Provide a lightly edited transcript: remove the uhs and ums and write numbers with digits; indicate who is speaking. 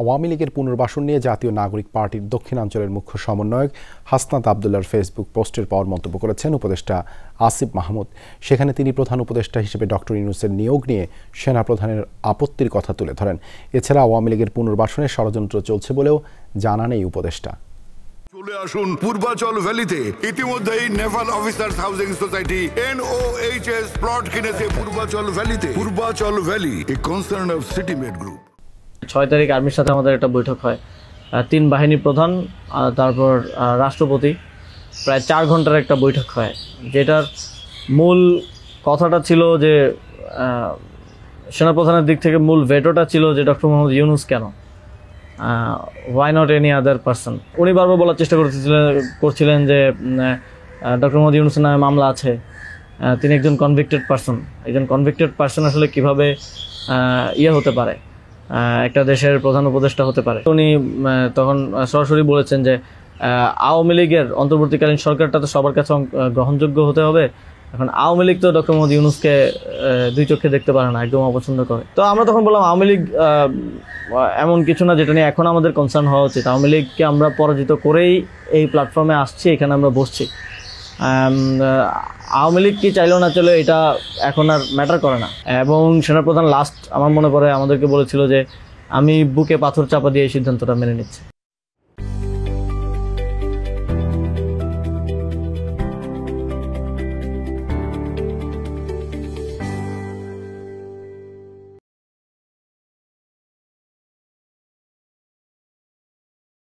Speaker 1: আওয়ামী লীগের পুনর্বাসন নিয়ে জাতীয় নাগরিক পার্টির দক্ষিণাঞ্চলের মুখ্য সমন্বয়ক হাসনাত আবদুল্লাহর ফেসবুক পোস্টের পর মন্তব্য করেছেন উপদেষ্টা আসিফ মাহমুদ। সেখানে তিনি প্রধান উপদেষ্টা হিসেবে ডক্টর ইউনূসের নিয়োগ নিয়ে সেনাপ্রধানের আপত্তির কথা তুলে ধরেন। এছাড়া আওয়ামী লীগের পুনর্বাসনের ষড়যন্ত্র চলছে বলেও জানান এই উপদেষ্টা।
Speaker 2: চলে আসুন পূর্বাচল ভ্যালিতে। ইতিমধ্যেই naval officers housing society NOHS plot কিনেছে পূর্বাচল ভ্যালিতে। Purbachal valley, a concern of City Made group.
Speaker 3: 6 তারিখ আর্মির সাথে আমাদের একটা বৈঠক হয়, 3 বাহিনী প্রধান, তারপর রাষ্ট্রপতি, প্রায় 4 ঘন্টার একটা বৈঠক হয়, যেটার মূল কথাটা ছিল যে সেনাপ্রধানের দিক থেকে মূল ভেটোটা ছিল যে ডক্টর মোহাম্মদ ইউনূস কেন, why not any other person. উনি বারবার বলার চেষ্টা করছিলেন যে ডক্টর মোহাম্মদ ইউনূসের নামে মামলা আছে, তিনি একজন কনভিক্টেড পারসন। একজন কনভিক্টেড পারসন আসলে কীভাবে হতে পারে, একটা দেশের প্রধান উপদেষ্টা হতে পারে। উনি তখন সরাসরি বলেছেন যে আওয়ামী লীগের অন্তর্বর্তীকালীন সরকারটা তো সবার কাছে গ্রহণযোগ্য হতে হবে। এখন আওয়ামী লীগ তো ডক্টর মোহাম্মদ ইউনূসকে 2 চোখে দেখতে পারে না, একদম অপছন্দ করে। তো আমরা তখন বললাম আওয়ামী লীগ এমন কিছু না যেটা নিয়ে এখন আমাদের কনসার্ন হওয়া উচিত। আওয়ামী লীগকে আমরা পরাজিত করেই এই প্ল্যাটফর্মে আসছি, এখানে আমরা বসছি। আওয়ামী লীগ কি চাইলেও না চলে এটা এখন আর ম্যাটার করে না। এবং সেনাপ্রধান লাস্ট আমার মনে পড়ে আমাদেরকে বলেছিল যে আমি বুকে পাথর চাপা দিয়ে এই সিদ্ধান্তটা মেনে নিচ্ছি।